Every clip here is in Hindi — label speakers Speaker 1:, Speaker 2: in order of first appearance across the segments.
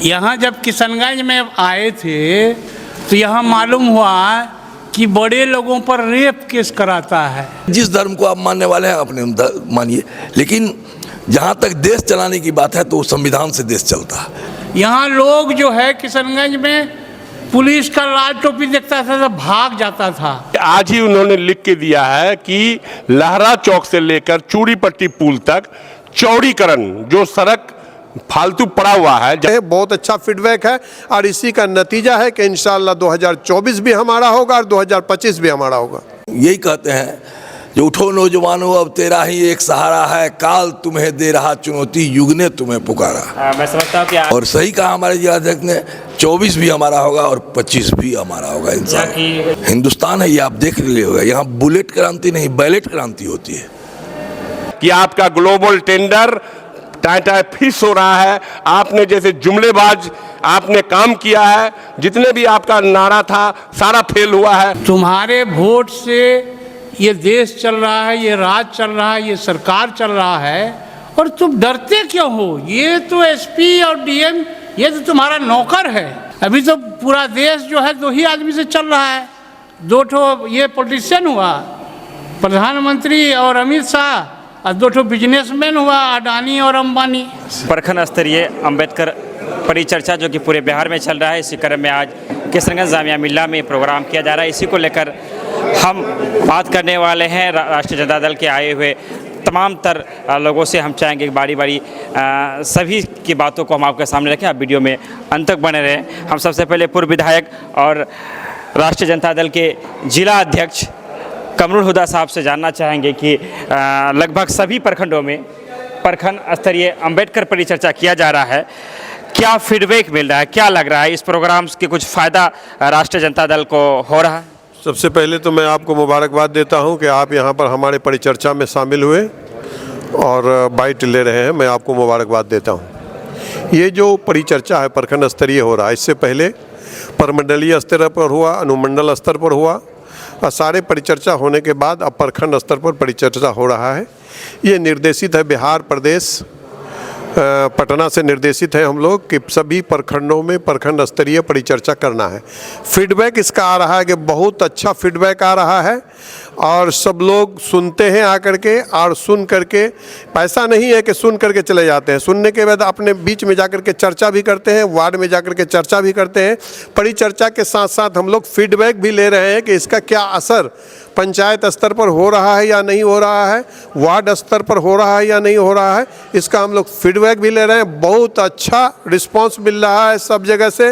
Speaker 1: यहाँ जब किशनगंज में आए थे तो यहाँ मालूम हुआ कि बड़े लोगों पर रेप केस कराता है।
Speaker 2: जिस धर्म को आप मानने वाले हैं अपने मानिए, लेकिन जहाँ तक देश चलाने की बात है तो संविधान से देश चलता है।
Speaker 1: यहाँ लोग जो है किशनगंज में पुलिस का लाल टोपी देखता था तो भाग जाता था।
Speaker 3: आज ही उन्होंने लिख के दिया है कि लहरा चौक से लेकर चूड़ीपट्टी पुल तक चौड़ीकरण जो सड़क फालतू पड़ा हुआ है,
Speaker 4: बहुत अच्छा फीडबैक है और इसी का नतीजा है कि इंशाल्लाह 2024 भी हमारा होगा और 2025 भी हमारा होगा।
Speaker 2: यही कहते हैं जो उठो नौजवानों अब तेरा ही एक सहारा है, काल तुम्हें दे रहा चुनौती, युग ने तुम्हें पुकारा।
Speaker 5: मैं समझता हूँ कि
Speaker 2: और सही कहा हमारे जिलाध्यक्ष ने, 24 भी हमारा होगा और 25 भी हमारा होगा इंशाल्लाह। हिंदुस्तान है ये, आप देख लिए होगा, यहाँ बुलेट क्रांति नहीं बैलेट क्रांति होती है।
Speaker 3: कि आपका ग्लोबल टेंडर टाटा फिश हो रहा है। आपने जैसे जुमलेबाज आपने काम किया है, जितने भी आपका नारा था सारा फेल हुआ है।
Speaker 1: तुम्हारे वोट से ये देश चल रहा है, ये राज चल रहा है, ये सरकार चल रहा है और तुम डरते क्यों हो? ये तो एसपी और डीएम ये तो तुम्हारा नौकर है। अभी तो पूरा देश जो है 2 ही आदमी से चल रहा है। 2 ठो ये पॉलिटिशियन हुआ, प्रधानमंत्री और अमित शाह, और 2 ठो बिजनेसमैन हुआ, अडानी और अंबानी।
Speaker 5: प्रखंड स्तरीय अम्बेडकर परिचर्चा जो कि पूरे बिहार में चल रहा है, इसी क्रम में आज किशनगंज जामिया मिल्ला में प्रोग्राम किया जा रहा है। इसी को लेकर हम बात करने वाले हैं राष्ट्रीय जनता दल के आए हुए तमाम तर लोगों से। हम चाहेंगे कि बारी बारी सभी की बातों को हम आपके सामने रखें, आप वीडियो में अंत तक बने रहें। हम सबसे पहले पूर्व विधायक और राष्ट्रीय जनता दल के जिला अध्यक्ष कमरुल हुदा साहब से जानना चाहेंगे कि लगभग सभी प्रखंडों में प्रखंड स्तरीय अम्बेडकर परिचर्चा किया जा रहा है, क्या फीडबैक मिल रहा है, क्या लग रहा है इस प्रोग्राम के कुछ फ़ायदा राष्ट्रीय जनता दल को हो रहा है?
Speaker 4: सबसे पहले तो मैं आपको मुबारकबाद देता हूं कि आप यहां पर हमारे परिचर्चा में शामिल हुए और बाइट ले रहे हैं, मैं आपको मुबारकबाद देता हूं। ये जो परिचर्चा है प्रखंड स्तरीय हो रहा है, इससे पहले परमंडलीय स्तर पर हुआ, अनुमंडल स्तर पर हुआ और सारे परिचर्चा होने के बाद अब प्रखंड स्तर पर परिचर्चा हो रहा है। ये निर्देशित है बिहार प्रदेश पटना से निर्देशित है हम लोग कि सभी प्रखंडों में प्रखंड स्तरीय परिचर्चा करना है। फीडबैक इसका आ रहा है कि बहुत अच्छा फीडबैक आ रहा है और सब लोग सुनते हैं आकर के, और सुन करके ऐसा नहीं है कि सुन करके चले जाते हैं, सुनने के बाद अपने बीच में जाकर के चर्चा भी करते हैं, वार्ड में जाकर के चर्चा भी करते हैं। परिचर्चा के साथ साथ हम लोग फीडबैक भी ले रहे हैं कि इसका क्या असर पंचायत स्तर पर हो रहा है या नहीं हो रहा है, वार्ड स्तर पर हो रहा है या नहीं हो रहा है, इसका हम लोग फीडबैक भी ले रहे हैं। बहुत अच्छा रिस्पांस मिल रहा है सब जगह से।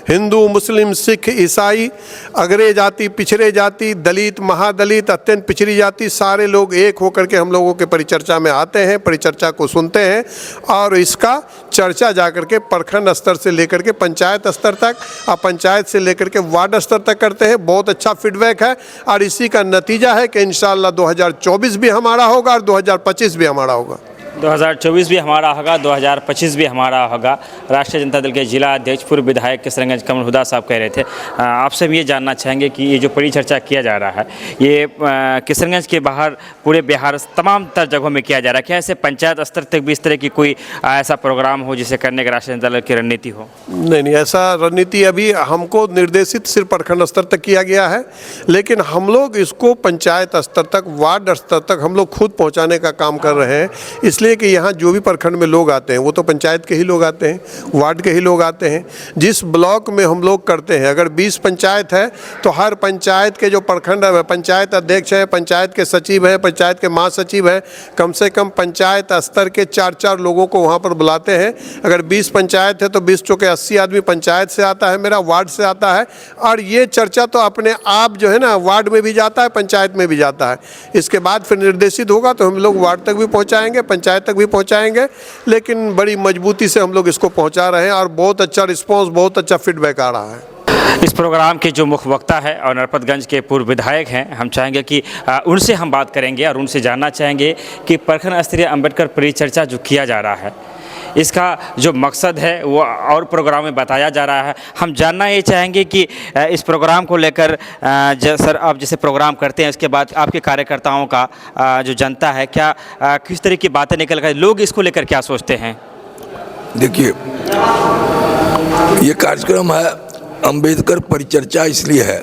Speaker 4: हिंदू, मुस्लिम, सिख, ईसाई, अग्रे जाति, पिछड़े जाति, दलित, महादलित, अत्यंत पिछड़ी जाति, सारे लोग एक होकर के हम लोगों के परिचर्चा में आते हैं, परिचर्चा को सुनते हैं और इसका चर्चा जाकर के प्रखंड स्तर से लेकर के पंचायत स्तर तक और पंचायत से लेकर के वार्ड स्तर तक करते हैं। बहुत अच्छा फीडबैक है और इसी का नतीजा है कि इंशाल्लाह 2024 भी हमारा होगा और 2025 भी हमारा होगा।
Speaker 5: 2024 भी हमारा होगा, 2025 भी हमारा होगा। राष्ट्रीय जनता दल के जिला अध्यक्ष पूर्व विधायक किशनगंज कमरुल हुदा साहब कह रहे थे। आपसे हम ये जानना चाहेंगे कि ये जो परिचर्चा किया जा रहा है, ये किशनगंज के बाहर पूरे बिहार तमाम तर जगहों में किया जा रहा है, क्या ऐसे पंचायत स्तर तक भी इस तरह की कोई ऐसा प्रोग्राम हो जिसे करने का राष्ट्रीय जनता दल की रणनीति हो?
Speaker 4: नहीं, ऐसा रणनीति अभी हमको निर्देशित सिर्फ प्रखंड स्तर तक किया गया है, लेकिन हम लोग इसको पंचायत स्तर तक, वार्ड स्तर तक हम लोग खुद पहुँचाने का काम कर रहे हैं। इसलिए कि यहाँ जो भी प्रखंड में लोग आते हैं वो तो पंचायत के ही लोग आते हैं, वार्ड के ही लोग आते हैं। जिस ब्लॉक में हम लोग करते हैं, अगर 20 पंचायत है तो हर पंचायत के जो प्रखंड पंचायत अध्यक्ष है, पंचायत के सचिव है, पंचायत के महासचिव है, कम से कम पंचायत स्तर के 4-4 लोगों को वहाँ पर बुलाते हैं। अगर 20 पंचायत है तो 20 चौके 80 आदमी पंचायत से आता है, मेरा वार्ड से आता है, और ये चर्चा तो अपने आप जो है ना वार्ड में भी जाता है, पंचायत में भी जाता है। इसके बाद फिर निर्देशित होगा तो हम लोग वार्ड तक भी पहुँचाएँगे, पंचायत तक भी पहुंचाएंगे, लेकिन बड़ी मजबूती से हम लोग इसको पहुंचा रहे हैं और बहुत अच्छा रिस्पांस, बहुत अच्छा फीडबैक आ रहा है।
Speaker 5: इस प्रोग्राम के जो मुख्य वक्ता है और नरपतगंज के पूर्व विधायक हैं, हम चाहेंगे कि उनसे हम बात करेंगे और उनसे जानना चाहेंगे कि प्रखंड स्तरीय अम्बेडकर परिचर्चा जो किया जा रहा है, इसका जो मकसद है वो और प्रोग्राम में बताया जा रहा है। हम जानना ये चाहेंगे कि इस प्रोग्राम को लेकर सर आप जैसे प्रोग्राम करते हैं उसके बाद आपके कार्यकर्ताओं का जो जनता है क्या किस तरह की बातें निकल कर लोग इसको लेकर क्या सोचते हैं?
Speaker 2: देखिए, ये कार्यक्रम है अंबेडकर परिचर्चा, इसलिए है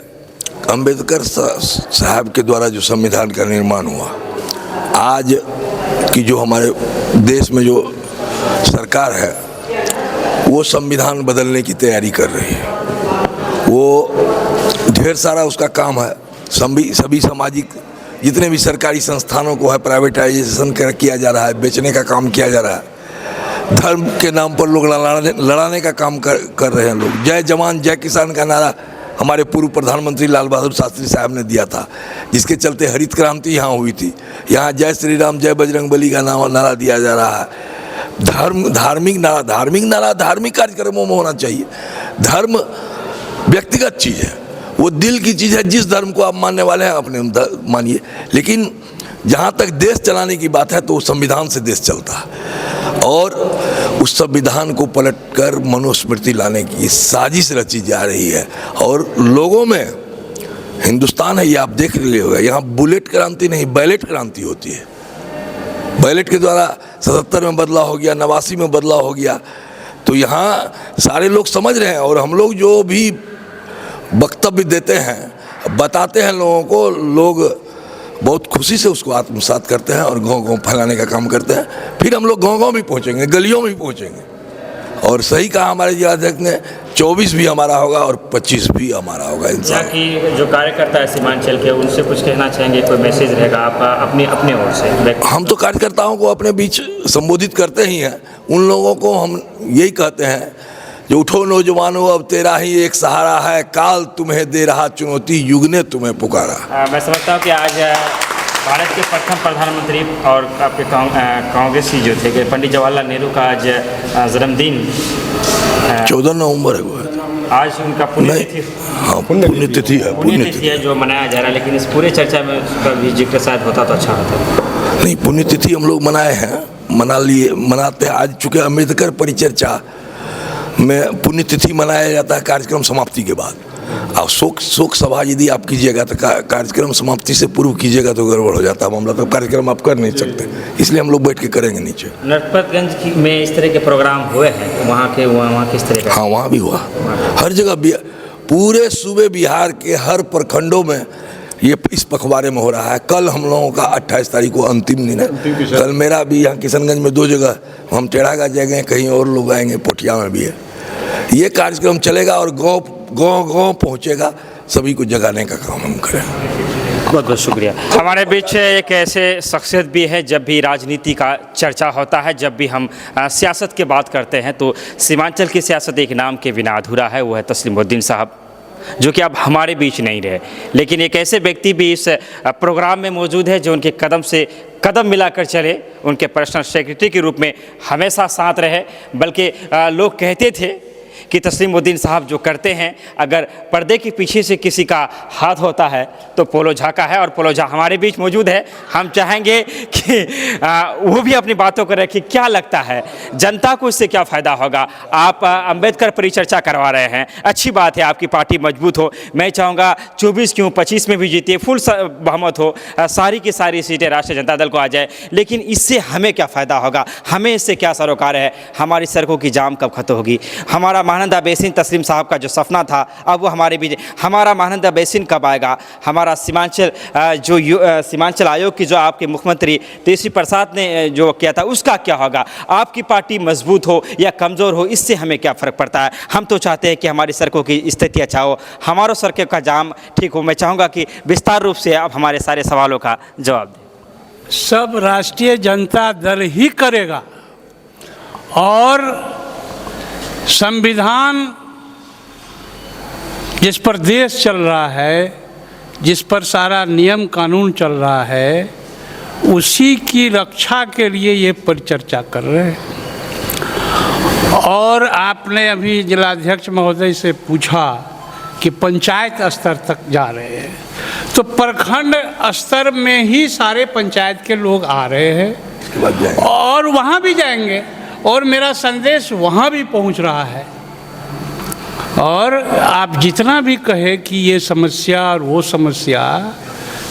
Speaker 2: अंबेडकर साहब के द्वारा जो संविधान का निर्माण हुआ, आज की जो हमारे देश में जो सरकार है वो संविधान बदलने की तैयारी कर रही है। वो ढेर सारा उसका काम है। सभी सामाजिक जितने भी सरकारी संस्थानों को है प्राइवेटाइजेशन किया जा रहा है, बेचने का काम किया जा रहा है। धर्म के नाम पर लोग लड़ाने का काम कर रहे हैं लोग। जय जवान जय किसान का नारा हमारे पूर्व प्रधानमंत्री लाल बहादुर शास्त्री साहब ने दिया था, जिसके चलते हरित क्रांति यहाँ हुई थी। यहाँ जय श्री राम जय बजरंगबली का नारा दिया जा रहा है। धार्मिक कार्यक्रमों में होना चाहिए। धर्म व्यक्तिगत चीज़ है, वो दिल की चीज़ है। जिस धर्म को आप मानने वाले हैं अपने मानिए, लेकिन जहाँ तक देश चलाने की बात है तो संविधान से देश चलता है। और उस संविधान को पलटकर मनुस्मृति लाने की साजिश रची जा रही है। और लोगों में हिंदुस्तान है, ये आप देख लिए होगा, यहाँ बुलेट क्रांति नहीं बैलेट क्रांति होती है। बैलेट के द्वारा 77 में बदलाव हो गया, 89 में बदलाव हो गया। तो यहाँ सारे लोग समझ रहे हैं। और हम लोग जो भी वक्तव्य देते हैं, बताते हैं लोगों को, लोग बहुत खुशी से उसको आत्मसात करते हैं और गांव-गांव फैलाने का काम करते हैं। फिर हम लोग गांव-गांव भी पहुंचेंगे, गलियों में भी पहुंचेंगे। और सही कहा हमारे जिलाध्यक्ष ने, 24 भी हमारा होगा और 25 भी हमारा होगा।
Speaker 5: यहाँ की जो कार्यकर्ता है सीमांचल के, उनसे कुछ कहना चाहेंगे? कोई मैसेज रहेगा आपका अपने ओर से? हम
Speaker 2: तो कार्यकर्ताओं को अपने बीच संबोधित करते ही हैं। उन लोगों को हम यही कहते हैं, जो उठो नौजवानों अब तेरा ही एक सहारा है, काल तुम्हें दे रहा चुनौती, युग ने तुम्हें पुकारा।
Speaker 5: मैं समझता हूँ कि आज भारत के प्रथम प्रधानमंत्री और आपके कांग्रेसी जो थे पंडित जवाहरलाल नेहरू का आज जन्मदिन
Speaker 2: 14 नवंबर है वो।
Speaker 5: आज उनका पुण्यतिथि।
Speaker 2: हाँ, पुण्यतिथि है
Speaker 5: जो मनाया जा रहा है। लेकिन इस पूरे चर्चा में उसका भी जिक्र शायद होता तो अच्छा होता।
Speaker 2: नहीं, पुण्यतिथि हम लोग मनाए हैं, मनाते हैं। आज चूँकि अम्बेडकर परिचर्चा में पुण्यतिथि मनाया जाता है कार्यक्रम समाप्ति के बाद। और शोक सभा यदि आप कीजिएगा तो कार्यक्रम समाप्ति से पूर्व कीजिएगा तो गड़बड़ हो जाता है मामला। तो कार्यक्रम आप कर नहीं सकते, इसलिए हम लोग बैठ के करेंगे नीचे।
Speaker 5: नरपतगंज में इस तरह के प्रोग्राम हुए हैं, वहाँ किस तरह का?
Speaker 2: हाँ, वहाँ भी हुआ। हर जगह पूरे सूबे बिहार के हर प्रखंडों में ये इस पखवाड़े में हो रहा है। कल हम लोगों का 28 तारीख को अंतिम दिन है। कल मेरा भी यहाँ किशनगंज में 2 जगह, हम टेढ़ागा जाएंगे, कहीं और लोग आएंगे, पोठिया में भी है। ये कार्यक्रम चलेगा और गांव पहुँचेगा, सभी को जगाने का काम हम करें।
Speaker 5: बहुत बहुत शुक्रिया। हमारे बीच एक ऐसे शख्सियत भी है, जब भी राजनीति का चर्चा होता है, जब भी हम सियासत की बात करते हैं तो सीमांचल की सियासत एक नाम के बिना अधूरा है। वो है तस्लीमुद्दीन साहब, जो कि अब हमारे बीच नहीं रहे। लेकिन एक ऐसे व्यक्ति भी इस प्रोग्राम में मौजूद है जो उनके कदम से कदम मिलाकर चले, उनके पर्सनल सेक्रेटरी के रूप में हमेशा साथ रहे। बल्कि लोग कहते थे कि तस्लीमुद्दीन साहब जो करते हैं, अगर पर्दे के पीछे से किसी का हाथ होता है तो पोलो झा का है। और पोलो झा हमारे बीच मौजूद है। हम चाहेंगे कि वो भी अपनी बातों को रखें। क्या लगता है जनता को इससे क्या फ़ायदा होगा? आप अंबेडकर परिचर्चा करवा रहे हैं, अच्छी बात है, आपकी पार्टी मजबूत हो। मैं चाहूँगा 24 क्यों 25 में भी जीतिए, फुल बहुमत हो, सारी की सारी सीटें राष्ट्रीय जनता दल को आ जाए। लेकिन इससे हमें क्या फ़ायदा होगा? हमें इससे क्या सरोकार है? हमारी सड़कों की जाम कब खत्म होगी? हमारा महानंदा बेसिन, तस्लीम साहब का जो सपना था, अब वो हमारे बीच। हमारा महानंदा बेसिन कब आएगा? हमारा सीमांचल सीमांचल आयोग की जो आपके मुख्यमंत्री तेजस्वी प्रसाद ने जो किया था, उसका क्या होगा? आपकी पार्टी मजबूत हो या कमज़ोर हो, इससे हमें क्या फ़र्क पड़ता है? हम तो चाहते हैं कि हमारी सड़कों की स्थिति अच्छा हो, हमारों सड़कों का जाम ठीक हो। मैं चाहूँगा कि विस्तार रूप से आप हमारे सारे सवालों का जवाब दें।
Speaker 1: सब राष्ट्रीय जनता दल ही करेगा। और संविधान जिस पर देश चल रहा है, जिस पर सारा नियम कानून चल रहा है, उसी की रक्षा के लिए ये परिचर्चा कर रहे हैं। और आपने अभी जिलाध्यक्ष महोदय से पूछा कि पंचायत स्तर तक जा रहे हैं, तो प्रखंड स्तर में ही सारे पंचायत के लोग आ रहे हैं और वहाँ भी जाएंगे। और मेरा संदेश वहाँ भी पहुँच रहा है। और आप जितना भी कहें कि ये समस्या और वो समस्या,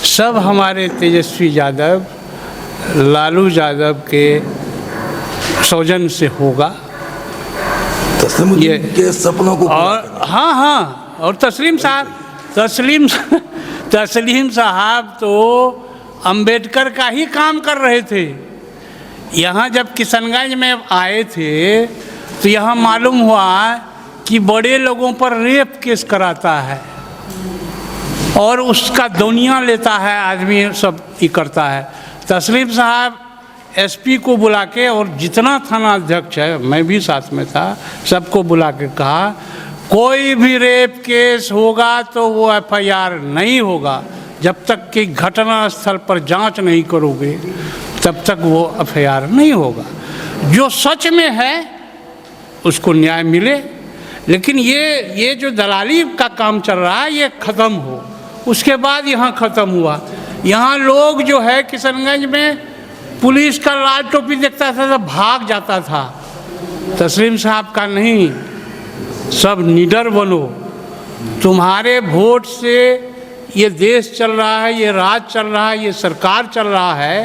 Speaker 1: सब हमारे तेजस्वी यादव, लालू यादव के सौजन्य से होगा।
Speaker 2: तस्लीमुद्दीन के सपनों को
Speaker 1: और हाँ हाँ, और तस्लीम साहब तो अंबेडकर का ही काम कर रहे थे। यहाँ जब किशनगंज में आए थे तो यहाँ मालूम हुआ कि बड़े लोगों पर रेप केस कराता है और उसका दुनिया लेता है, आदमी सब ये करता है। तस्लीम साहब एसपी को बुला के, और जितना थाना अध्यक्ष है, मैं भी साथ में था, सबको बुला के कहा कोई भी रेप केस होगा तो वो एफआईआर नहीं होगा, जब तक कि घटना स्थल पर जांच नहीं करोगे तब तक वो एफआईआर नहीं होगा। जो सच में है उसको न्याय मिले, लेकिन ये जो दलाली का काम चल रहा है ये ख़त्म हो। उसके बाद यहाँ ख़त्म हुआ। यहाँ लोग जो है किशनगंज में पुलिस का लाल टोपी देखता था तो भाग जाता था। तस्लीम साहब का नहीं, सब निडर बनो। तुम्हारे वोट से ये देश चल रहा है, ये राज चल रहा है, ये सरकार चल रहा है,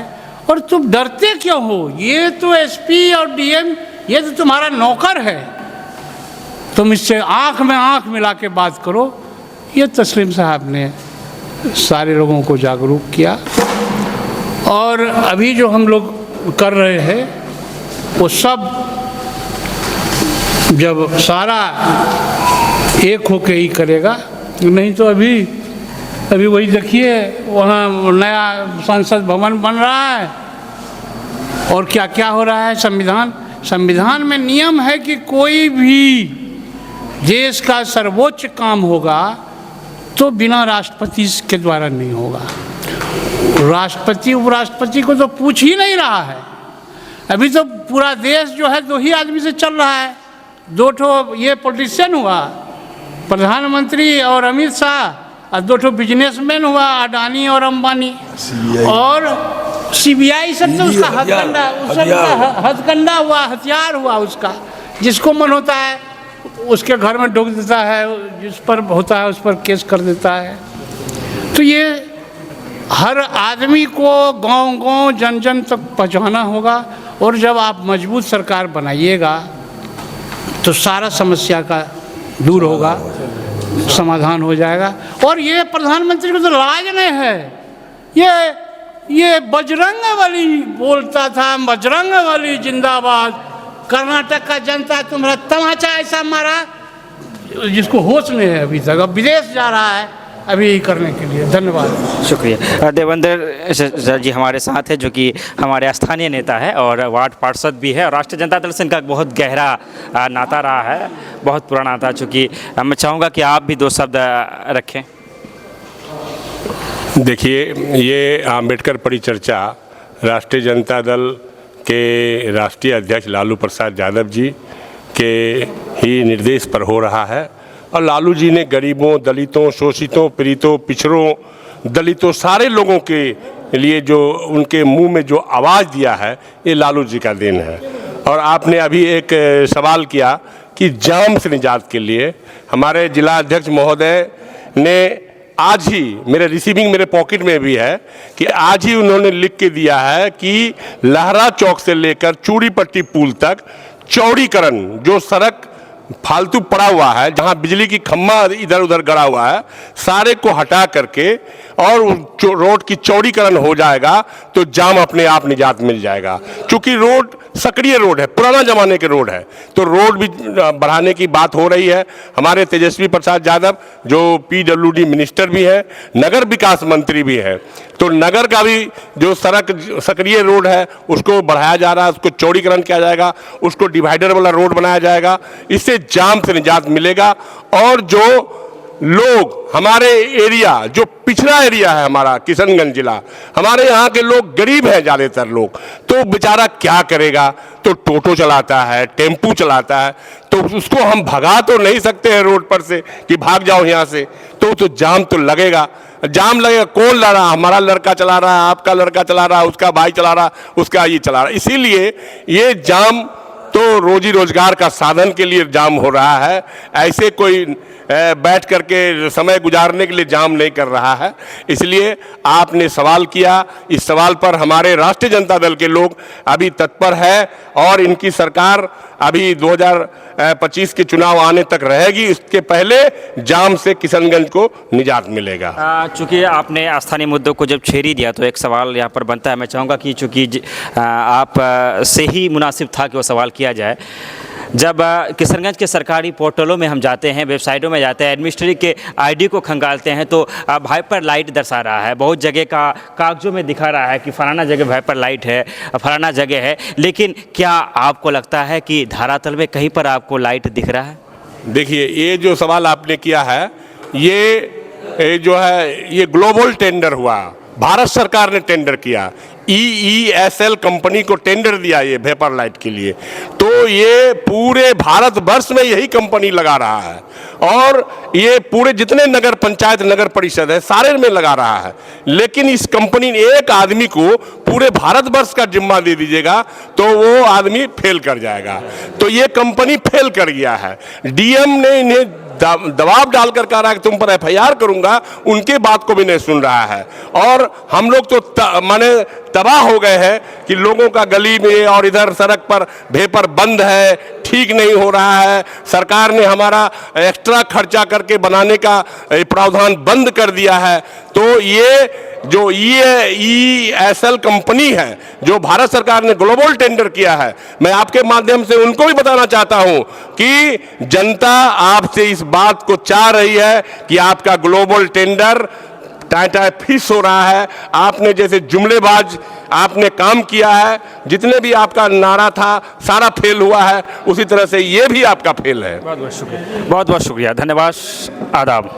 Speaker 1: और तुम डरते क्यों हो? ये तो एसपी और डीएम, ये तो तुम्हारा नौकर है। तुम इससे आंख में आंख मिला के बात करो। ये तस्लीम साहब ने सारे लोगों को जागरूक किया। और अभी जो हम लोग कर रहे हैं वो सब जब सारा एक होके ही करेगा, नहीं तो अभी वही देखिए वहाँ नया संसद भवन बन रहा है और क्या क्या हो रहा है। संविधान में नियम है कि कोई भी देश का सर्वोच्च काम होगा तो बिना राष्ट्रपति के द्वारा नहीं होगा। राष्ट्रपति उपराष्ट्रपति को तो पूछ ही नहीं रहा है। अभी तो पूरा देश जो है दो ही आदमी से चल रहा है। दो ठो ये पॉलिटिशियन हुआ, प्रधानमंत्री और अमित शाह, और दो ठो बिजनेसमैन हुआ, अडानी और अंबानी, और सीबीआई सब तो उसका हथकंडा हुआ, हथियार हुआ उसका। जिसको मन होता है उसके घर में ढोक देता है, जिस पर होता है उस पर केस कर देता है। तो ये हर आदमी को गांव-गांव जन-जन तक पहुंचाना होगा। और जब आप मजबूत सरकार बनाइएगा तो सारा समस्या का दूर होगा, समाधान हो जाएगा। और ये प्रधानमंत्री को तो लाज नहीं है। ये बजरंगबली बोलता था, बजरंगबली जिंदाबाद। कर्नाटक का जनता तुम्हारा तमाचा ऐसा मारा जिसको होश नहीं है अभी तक। अब विदेश जा रहा है अभी करने के लिए। धन्यवाद,
Speaker 5: शुक्रिया। देवेंद्र सर जी हमारे साथ है, जो कि हमारे स्थानीय नेता है और वार्ड पार्षद भी है, और राष्ट्रीय जनता दल से इनका बहुत गहरा नाता रहा है, बहुत पुराना नाता। चूँकि मैं चाहूँगा कि आप भी दो शब्द रखें।
Speaker 3: देखिए, ये अम्बेडकर परिचर्चा राष्ट्रीय जनता दल के राष्ट्रीय अध्यक्ष लालू प्रसाद यादव जी के ही निर्देश पर हो रहा है। और लालू जी ने गरीबों, दलितों, शोषितों, पीड़ितों, पिछड़ों, दलितों, सारे लोगों के लिए जो उनके मुंह में जो आवाज़ दिया है, ये लालू जी का देन है। और आपने अभी एक सवाल किया कि जाम से निजात के लिए हमारे जिला अध्यक्ष महोदय ने आज ही, मेरे पॉकेट में भी है कि आज ही उन्होंने लिख के दिया है कि लहरा चौक से लेकर चूड़ीपट्टी पुल तक चौड़ीकरण, जो सड़क फालतू पड़ा हुआ है, जहां बिजली की खम्मा इधर उधर गड़ा हुआ है, सारे को हटा करके और रोड की चौड़ीकरण हो जाएगा तो जाम अपने आप निजात मिल जाएगा। क्योंकि रोड सक्रिय रोड है, पुराना जमाने के रोड है, तो रोड भी बढ़ाने की बात हो रही है। हमारे तेजस्वी प्रसाद यादव जो पीडब्ल्यूडी मिनिस्टर भी है, नगर विकास मंत्री भी है, तो नगर का भी जो सड़क सक्रिय रोड है उसको बढ़ाया जा रहा है, उसको चौड़ीकरण किया जाएगा, उसको डिवाइडर वाला रोड बनाया जाएगा। इससे जाम से निजात मिलेगा। और जो लोग हमारे एरिया, जो पिछड़ा एरिया है हमारा किशनगंज जिला, हमारे यहाँ के लोग गरीब हैं ज़्यादातर लोग, तो बेचारा क्या करेगा? तो टोटो चलाता है, टेम्पू चलाता है, तो उसको हम भगा तो नहीं सकते हैं रोड पर से कि भाग जाओ यहाँ से, तो जाम तो लगेगा। जाम लगेगा, कौन ला रहा? हमारा लड़का चला रहा है, आपका लड़का चला रहा है, उसका भाई चला रहा है, उसका ये चला रहा है। इसीलिए ये जाम तो रोजी रोजगार का साधन के लिए जाम हो रहा है, ऐसे कोई बैठ करके समय गुजारने के लिए जाम नहीं कर रहा है। इसलिए आपने सवाल किया, इस सवाल पर हमारे राष्ट्रीय जनता दल के लोग अभी तत्पर है और इनकी सरकार अभी 2025 के चुनाव आने तक रहेगी। इसके पहले जाम से किशनगंज को निजात मिलेगा।
Speaker 5: चूँकि आपने स्थानीय मुद्दों को जब छेड़ ही दिया तो एक सवाल यहाँ पर बनता है। मैं चाहूँगा कि चूँकि आप से ही मुनासिब था कि वो सवाल किया जाए। जब किशनगंज के सरकारी पोर्टलों में हम जाते हैं, वेबसाइटों में जाते हैं, एडमिनिस्ट्रेटिव के आईडी को खंगालते हैं तो वाइपर लाइट दर्शा रहा है, बहुत जगह का कागजों में दिखा रहा है कि फलाना जगह वाइपर लाइट है, फलाना जगह है। लेकिन क्या आपको लगता है कि धरातल में कहीं पर आपको लाइट दिख रहा है?
Speaker 3: देखिए, ये जो सवाल आपने किया है ये जो है ये ग्लोबल टेंडर हुआ, भारत सरकार ने टेंडर किया, EESL कंपनी को टेंडर दिया ये वेपर लाइट के लिए। तो ये पूरे भारतवर्ष में यही कंपनी लगा रहा है और ये पूरे जितने नगर पंचायत नगर परिषद है सारे में लगा रहा है। लेकिन इस कंपनी ने एक आदमी को पूरे भारतवर्ष का जिम्मा दे दीजिएगा तो वो आदमी फेल कर जाएगा। तो ये कंपनी फेल कर गया है। डीएम ने इन्हें दबाव डालकर कह रहा है कि तुम पर FIR करूंगा, उनके बात को भी नहीं सुन रहा है। और हम लोग तो माने तबाह हो गए हैं कि लोगों का गली में और इधर सड़क पर वेपर बंद है, ठीक नहीं हो रहा है। सरकार ने हमारा एक्स्ट्रा खर्चा करके बनाने का प्रावधान बंद कर दिया है। तो ये जो EESL कंपनी है जो भारत सरकार ने ग्लोबल टेंडर किया है, मैं आपके माध्यम से उनको भी बताना चाहता हूं कि जनता आपसे इस बात को चाह रही है कि आपका ग्लोबल टेंडर टाटा फिश हो रहा है। आपने जैसे जुमलेबाज आपने काम किया है, जितने भी आपका नारा था सारा फेल हुआ है, उसी तरह से ये भी आपका फेल है।
Speaker 5: बहुत बहुत शुक्रिया, बहुत बहुत शुक्रिया, धन्यवाद, आदाब।